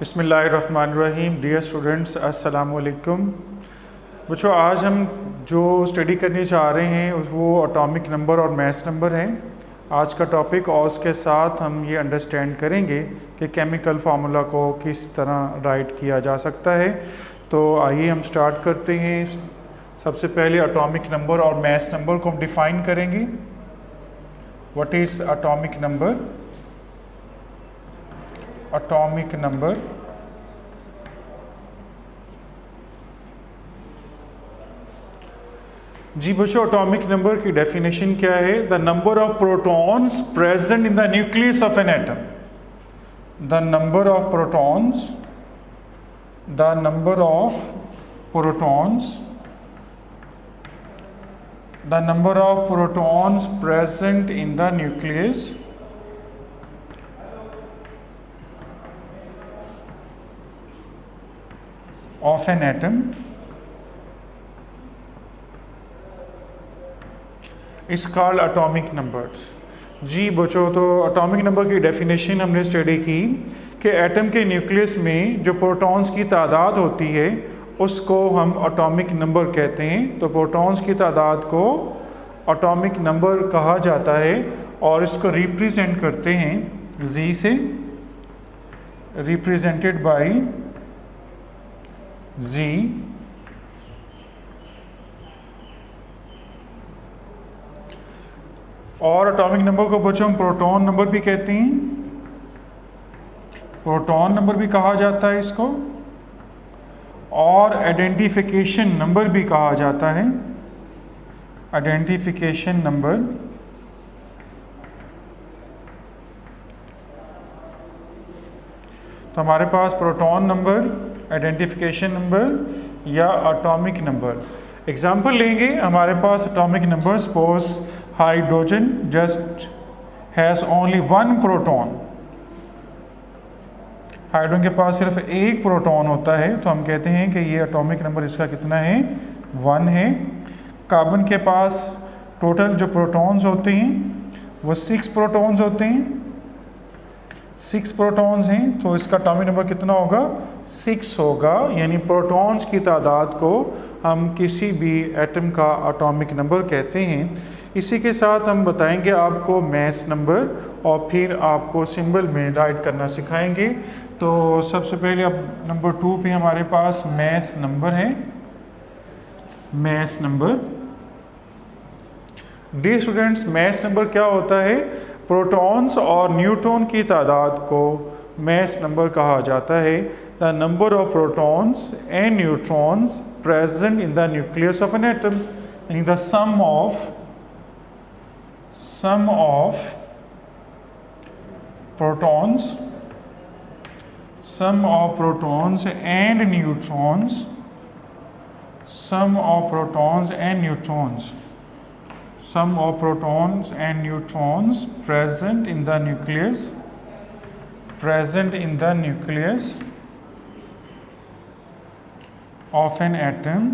बिस्मिल्लाहिर्रहमानिर्रहीम। Dear students, अस्सलाम वालेकुम। बच्चों, आज हम जो स्टडी करने जा रहे हैं वो एटॉमिक नंबर और मास नंबर हैं। आज का टॉपिक और उसके साथ हम ये अंडरस्टैंड करेंगे कि केमिकल फार्मूला को किस तरह राइट किया जा सकता है। तो आइए हम स्टार्ट करते हैं। सबसे पहले एटॉमिक नंबर और मास नंबर को हम डिफ़ाइन करेंगे। What is atomic number? Atomic number जी बच्चों, एटॉमिक नंबर की डेफिनेशन क्या है? The number of protons present in the nucleus of an atom. The number of protons present in the nucleus of an atom is called atomic number। जी बच्चों, तो atomic number की definition हमने study की कि atom के nucleus में जो प्रोटॉन्स की तादाद होती है उसको हम एटॉमिक नंबर कहते हैं। तो प्रोटॉन्स की तादाद को एटॉमिक नंबर कहा जाता है और इसको रिप्रेजेंट करते हैं जी से, रिप्रेजेंटेड बाय जी। और एटॉमिक नंबर को बच्चों हम प्रोटॉन नंबर भी कहते हैं, प्रोटॉन नंबर भी कहा जाता है इसको, और आइडेंटिफिकेशन नंबर भी कहा जाता है, आइडेंटिफिकेशन नंबर। तो हमारे पास प्रोटॉन नंबर, आइडेंटिफिकेशन नंबर या एटॉमिक नंबर। एग्जाम्पल लेंगे, हमारे पास atomic number, suppose hydrogen just has only one proton. Hydrogen के पास सिर्फ एक प्रोटॉन होता है, तो हम कहते हैं कि ये एटॉमिक नंबर इसका कितना है? 1 है। कार्बन के पास टोटल जो प्रोटॉन्स होते हैं वो 6 प्रोटॉन्स होते हैं, 6 प्रोटॉन्स हैं, तो इसका एटॉमिक नंबर कितना होगा? 6 होगा। यानी प्रोटॉन्स की तादाद को हम किसी भी एटम का एटॉमिक नंबर कहते हैं। इसी के साथ हम बताएंगे आपको मास नंबर और फिर आपको सिंबल में राइट करना सिखाएंगे। तो सबसे पहले अब नंबर 2 पे हमारे पास मास नंबर है। Mass number, dear students, mass number क्या होता है? प्रोटॉन्स और न्यूट्रॉन की तादाद को मास नंबर कहा जाता है। The number of protons and neutrons present in the nucleus of an atom, यानी the sum of protons and neutrons, sum of protons and neutrons present in the nucleus of an atom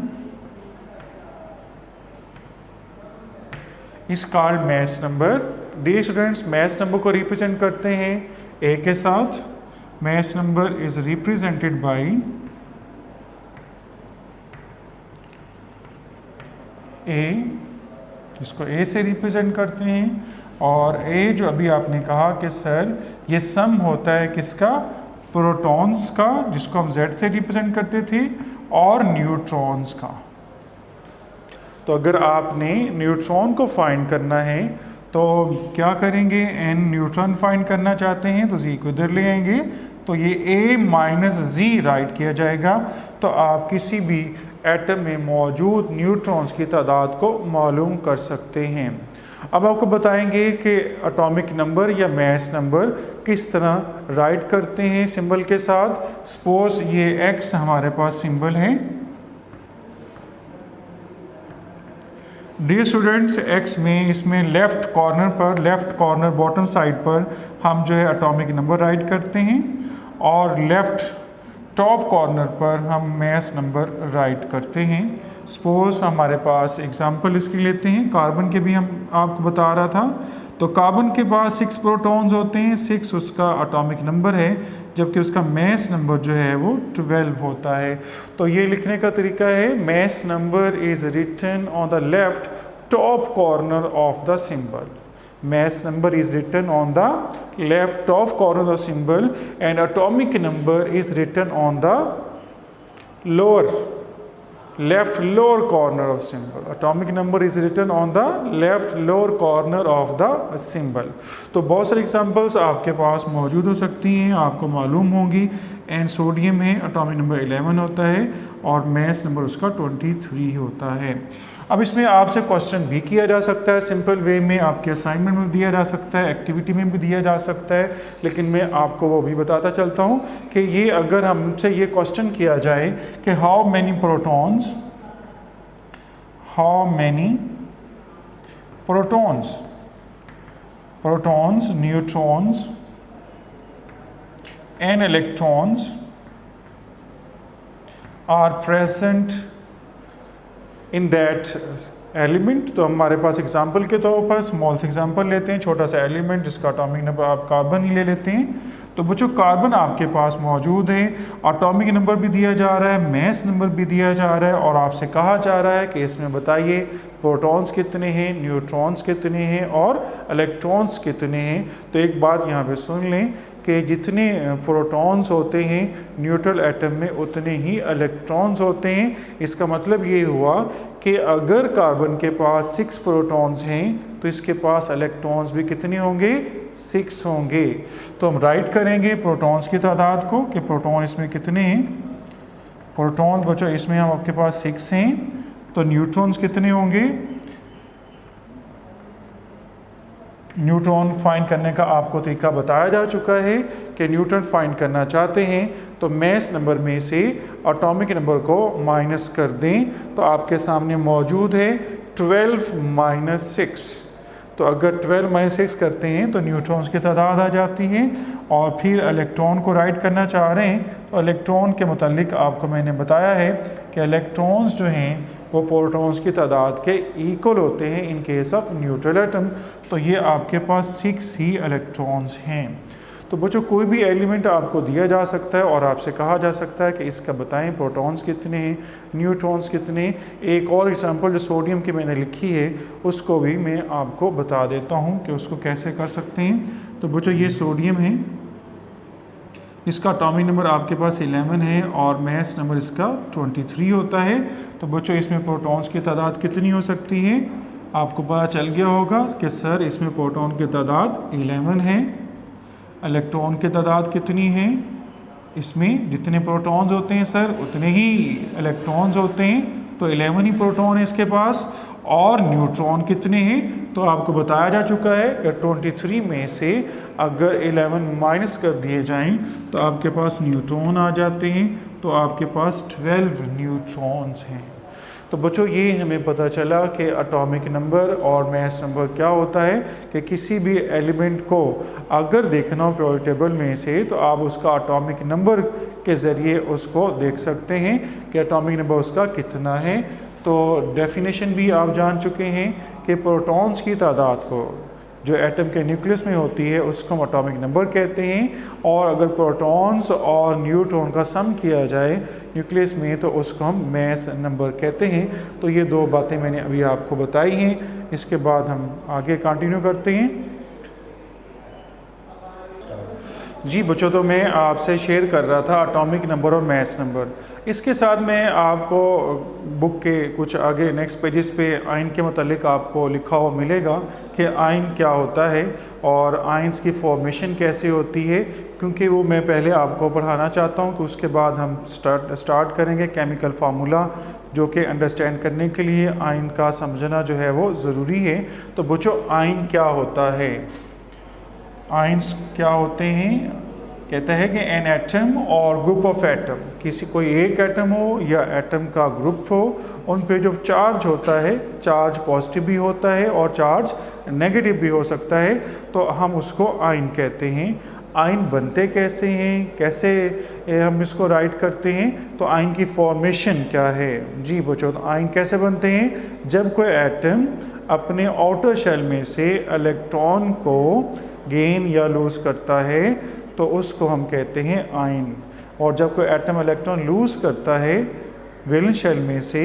is called mass number। Dear students, mass number को represent करते हैं A के साथ। Mass number is represented by A, इसको A से represent करते हैं। और ए जो अभी आपने कहा कि सर ये सम होता है किसका? प्रोटॉन्स का, जिसको हम जेड से रिप्रेजेंट करते थे, और न्यूट्रॉन्स का। तो अगर आपने न्यूट्रॉन को फाइंड करना है तो क्या करेंगे? एन न्यूट्रॉन फाइंड करना चाहते हैं तो जी को इधर ले आएंगे, तो ये ए माइनस जी राइट किया जाएगा। तो आप किसी भी एटम में मौजूद न्यूट्रॉन्स की तादाद को मालूम कर सकते हैं। अब आपको बताएंगे कि एटॉमिक नंबर या मास नंबर किस तरह राइट करते हैं सिंबल के साथ। सपोज ये एक्स हमारे पास सिंबल है। डियर स्टूडेंट्स, एक्स में इसमें लेफ़्ट कॉर्नर बॉटम साइड पर हम जो है एटॉमिक नंबर राइट करते हैं, और लेफ़्ट टॉप कॉर्नर पर हम मास नंबर राइट करते हैं। सपोज हमारे पास एग्जांपल इसकी लेते हैं, कार्बन के भी हम आपको बता रहा था। तो कार्बन के पास 6 प्रोटॉन्स होते हैं, 6 उसका एटॉमिक नंबर है, जबकि उसका मैस नंबर जो है वो 12 होता है। तो ये लिखने का तरीका है, mass number is written on the left top corner of the symbol. Mass number is written on the left top corner of the symbol and atomic number is written on the left lower corner of symbol. Atomic number is written on the left lower corner of the symbol. तो बहुत सारे examples आपके पास मौजूद हो सकती हैं, आपको मालूम होंगी। एंड सोडियम है, एटॉमिक नंबर 11 होता है और मैस नंबर उसका 23 होता है। अब इसमें आपसे क्वेश्चन भी किया जा सकता है, सिंपल वे में आपके असाइनमेंट में दिया जा सकता है, एक्टिविटी में भी दिया जा सकता है, लेकिन मैं आपको वो भी बताता चलता हूँ कि ये अगर हमसे ये क्वेश्चन किया जाए कि how many protons neutrons and electrons are present in that element. तो हमारे पास एग्जाम्पल के तौर पर स्मॉल से एग्जाम्पल लेते हैं, छोटा सा एलिमेंट जिसका एटॉमिक नंबर आप कार्बन ही ले लेते हैं। तो बच्चों कार्बन आपके पास मौजूद है, एटॉमिक नंबर भी दिया जा रहा है, मैस नंबर भी दिया जा रहा है और आपसे कहा जा रहा है कि इसमें बताइए प्रोटॉन्स कितने हैं, न्यूट्रॉन्स कितने हैं और इलेक्ट्रॉन्स कितने हैं। तो एक बात यहाँ पे सुन लें कि जितने प्रोटॉन्स होते हैं न्यूट्रल एटम में उतने ही इलेक्ट्रॉन्स होते हैं। इसका मतलब ये हुआ कि अगर कार्बन के पास 6 प्रोटॉन्स हैं तो इसके पास इलेक्ट्रॉन्स भी कितने होंगे, 6 होंगे। तो हम राइट करेंगे प्रोटॉन्स की तादाद को कि प्रोटॉन इसमें कितने हैं। प्रोटॉन बच्चों इसमें हम आपके पास 6 हैं, तो न्यूट्रॉन्स कितने होंगे। न्यूट्रॉन फाइंड करने का आपको तरीका बताया जा चुका है कि न्यूट्रॉन फाइंड करना चाहते हैं तो मैस नंबर में से एटॉमिक नंबर को माइनस कर दें। तो आपके सामने मौजूद है 12 - 6। तो अगर 12 - 6 करते हैं तो न्यूट्रॉन्स की तादाद आ जाती है। और फिर इलेक्ट्रॉन को राइट करना चाह रहे हैं तो इलेक्ट्रॉन के मुतालिक आपको मैंने बताया है कि इलेक्ट्रॉन्स जो हैं वो प्रोटॉन्स की तादाद के इक्वल होते हैं in case of neutral atom. तो ये आपके पास 6 ही इलेक्ट्रॉन्स हैं। तो बच्चों कोई भी एलिमेंट आपको दिया जा सकता है और आपसे कहा जा सकता है कि इसका बताएं प्रोटॉन्स कितने हैं, न्यूट्रॉन्स कितने हैं। एक और एग्जांपल जो सोडियम की मैंने लिखी है उसको भी मैं आपको बता देता हूँ कि उसको कैसे कर सकते हैं। तो बच्चों ये सोडियम है, इसका एटॉमिक नंबर आपके पास 11 है और मैस नंबर इसका 23 होता है। तो बच्चों इसमें प्रोटॉन्स की तादाद कितनी हो सकती है, आपको पता चल गया होगा कि सर इसमें प्रोटॉन की तादाद 11 है। इलेक्ट्रॉन की तादाद कितनी है, इसमें जितने प्रोटॉन्स होते हैं सर उतने ही इलेक्ट्रॉन्स होते हैं, तो 11 ही प्रोटॉन है इसके पास। और न्यूट्रॉन कितने हैं तो आपको बताया जा चुका है कि 23 में से अगर 11 माइनस कर दिए जाएं तो आपके पास न्यूट्रॉन आ जाते हैं। तो आपके पास 12 न्यूट्रॉन्स हैं। तो बच्चों ये हमें पता चला कि एटॉमिक नंबर और मैस नंबर क्या होता है कि किसी भी एलिमेंट को अगर देखना हो पीरियोडिक टेबल में से तो आप उसका एटॉमिक नंबर के ज़रिए उसको देख सकते हैं कि एटॉमिक नंबर उसका कितना है। तो डेफिनेशन भी आप जान चुके हैं कि प्रोटॉन्स की तादाद को जो एटम के न्यूक्लियस में होती है उसको हम एटॉमिक नंबर कहते हैं। और अगर प्रोटॉन्स और न्यूट्रॉन का सम किया जाए न्यूक्लियस में तो उसको हम मैस नंबर कहते हैं। तो ये 2 बातें मैंने अभी आपको बताई हैं। इसके बाद हम आगे कंटिन्यू करते हैं। जी बच्चों, तो मैं आपसे शेयर कर रहा था एटॉमिक नंबर और मैस नंबर। इसके साथ मैं आपको बुक के कुछ आगे नेक्स्ट पेजेस पे आयन के मतलब आपको लिखा हुआ मिलेगा कि आयन क्या होता है और आयन्स की फॉर्मेशन कैसे होती है, क्योंकि वो मैं पहले आपको पढ़ाना चाहता हूँ कि उसके बाद हम स्टार्ट करेंगे केमिकल फार्मूला, जो कि अंडरस्टैंड करने के लिए आयन का समझना जो है वो ज़रूरी है। तो बच्चों आयन क्या होता है, आयन्स क्या होते हैं, कहता है कि एन एटम और ग्रुप ऑफ एटम, किसी कोई एक एटम हो या एटम का ग्रुप हो, उन पे जो चार्ज होता है, चार्ज पॉजिटिव भी होता है और चार्ज नेगेटिव भी हो सकता है, तो हम उसको आयन कहते हैं। आयन बनते कैसे हैं, कैसे हम इसको राइट करते हैं, तो आयन की फॉर्मेशन क्या है। जी बच्चों, तो आयन कैसे बनते हैं, जब कोई एटम अपने आउटर शेल में से इलेक्ट्रॉन को गेन या लूज़ करता है तो उसको हम कहते हैं आयन। और जब कोई एटम इलेक्ट्रॉन लूज़ करता है वैलेंस शेल में से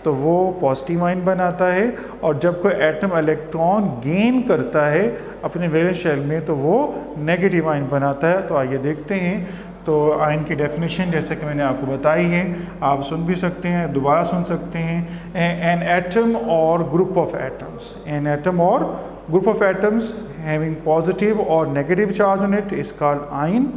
तो वो पॉजिटिव आयन बनाता है, और जब कोई एटम इलेक्ट्रॉन गेन करता है अपने वैलेंस शेल में तो वो नेगेटिव आयन बनाता है। तो आइए देखते हैं। तो आयन की डेफिनेशन जैसे कि मैंने आपको बताई है, आप सुन भी सकते हैं, दोबारा सुन सकते हैं। एन एटम और group of atoms, an atom और group of atoms having positive और negative charge on it is called ion.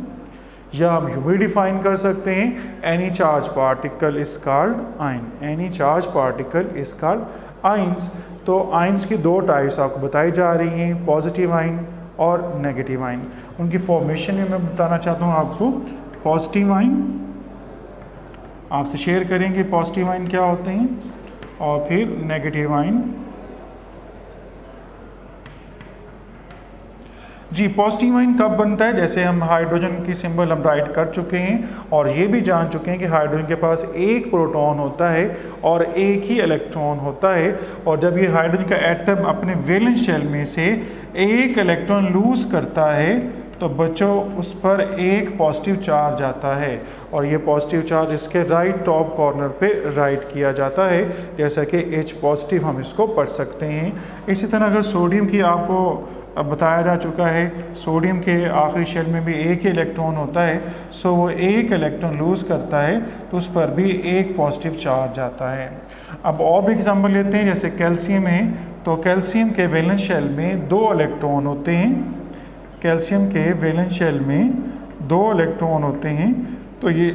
या हम यूं भी डिफाइन कर सकते हैं, any charge particle is called ion, any charge particle is called ions. तो आयंस की दो टाइप्स आपको बताई जा रही हैं, पॉजिटिव आयन और नेगेटिव आयन। उनकी फॉर्मेशन में मैं बताना चाहता हूँ आपको। पॉजिटिव आयन आपसे शेयर करेंगे पॉजिटिव आयन क्या होते हैं, और फिर नेगेटिव आयन। जी, पॉजिटिव आयन कब बनता है? जैसे हम हाइड्रोजन की सिंबल हम राइट कर चुके हैं और ये भी जान चुके हैं कि हाइड्रोजन के पास एक प्रोटॉन होता है और एक ही इलेक्ट्रॉन होता है, और जब ये हाइड्रोजन का एटम अपने वैलेंस शेल में से एक इलेक्ट्रॉन लूज करता है तो बच्चों उस पर एक पॉजिटिव चार्ज आता है, और ये पॉजिटिव चार्ज इसके राइट टॉप कॉर्नर पे राइट किया जाता है, जैसा कि H पॉजिटिव हम इसको पढ़ सकते हैं। इसी तरह अगर सोडियम की आपको अब बताया जा चुका है, सोडियम के आखिरी शेल में भी एक ही इलेक्ट्रॉन होता है, सो वो एक इलेक्ट्रॉन लूज़ करता है तो उस पर भी एक पॉजिटिव चार्ज आता है। अब और भी एग्जाम्पल लेते हैं, जैसे कैल्शियम है, तो कैल्शियम के वैलेंस शेल में दो इलेक्ट्रॉन होते हैं, कैल्शियम के वैलेंस शेल में दो इलेक्ट्रॉन होते हैं, तो ये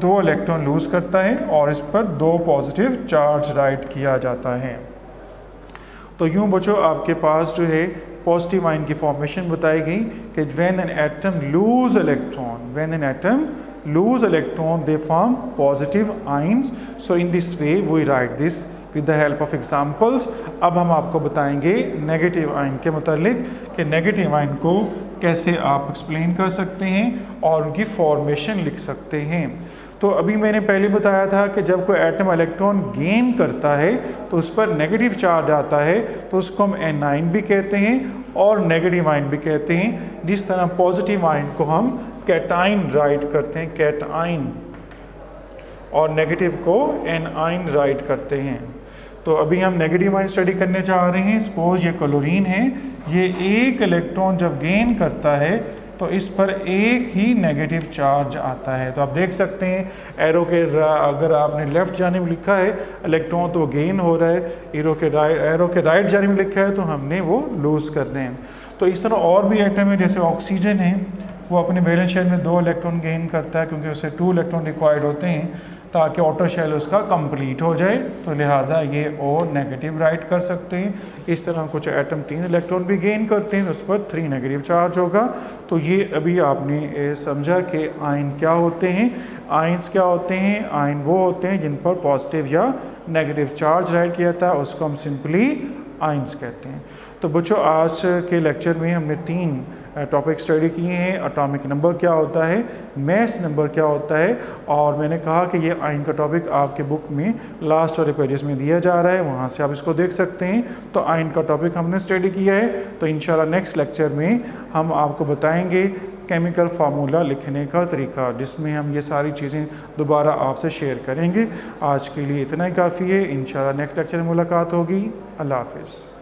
दो इलेक्ट्रॉन लूज़ करता है और इस पर दो पॉजिटिव चार्ज राइट किया जाता है। तो यूँ बच्चों आपके पास जो है पॉजिटिव आयन की फॉर्मेशन बताई गई कि when an atom lose electron, when an atom lose electron they form positive ions. So in this way we write this with the help of examples. अब हम आपको बताएंगे नेगेटिव आयन के मुतालिक कि नेगेटिव आयन को कैसे आप एक्सप्लेन कर सकते हैं और उनकी फॉर्मेशन लिख सकते हैं। तो अभी मैंने पहले बताया था कि जब कोई एटम इलेक्ट्रॉन गेन करता है तो उस पर नेगेटिव चार्ज आता है, तो उसको हम एनाइन भी कहते हैं और नेगेटिव आयन भी कहते हैं। जिस तरह पॉजिटिव आयन को हम कैटाइन राइट करते हैं, कैटाइन, और नेगेटिव को एनाइन राइट करते हैं। तो अभी हम नेगेटिव आयन स्टडी करने जा रहे हैं। सपोज ये क्लोरीन है, ये एक इलेक्ट्रॉन जब गेन करता है तो इस पर एक ही नेगेटिव चार्ज आता है। तो आप देख सकते हैं एरो के अगर आपने लेफ्ट जानिब लिखा है इलेक्ट्रॉन तो गेन हो रहा है, एरो के राइट जानिब लिखा है तो हमने वो लूज़ करने हैं। तो इस तरह और भी एटम है, जैसे ऑक्सीजन है, वो अपने वैलेंस शेल में दो इलेक्ट्रॉन गेन करता है क्योंकि उसे 2 इलेक्ट्रॉन रिक्वायर्ड होते हैं ताकि ऑटो शेल उसका कंप्लीट हो जाए, तो लिहाजा ये ओ नेगेटिव राइट कर सकते हैं। इस तरह कुछ एटम 3 इलेक्ट्रॉन भी गेन करते हैं तो उस पर 3 नेगेटिव चार्ज होगा। तो ये अभी आपने समझा कि आयन क्या होते हैं। आयन्स क्या होते हैं? आयन वो होते हैं जिन पर पॉजिटिव या नेगेटिव चार्ज राइट किया था, उसको हम सिंपली आयन्स कहते हैं। तो बच्चों आज के लेक्चर में हमने 3 टॉपिक स्टडी किए हैं। एटॉमिक नंबर क्या होता है, मैस नंबर क्या होता है, और मैंने कहा कि ये आयन का टॉपिक आपके बुक में लास्ट वाले पेजेस में दिया जा रहा है, वहाँ से आप इसको देख सकते हैं। तो आयन का टॉपिक हमने स्टडी किया है। तो इंशाल्लाह नेक्स्ट लेक्चर में हम आपको बताएंगे केमिकल फार्मूला लिखने का तरीका, जिसमें हम ये सारी चीज़ें दोबारा आपसे शेयर करेंगे। आज के लिए इतना ही काफ़ी है। इंशाल्लाह नेक्स्ट लेक्चर में मुलाकात होगी। अल्लाह हाफ़िज़।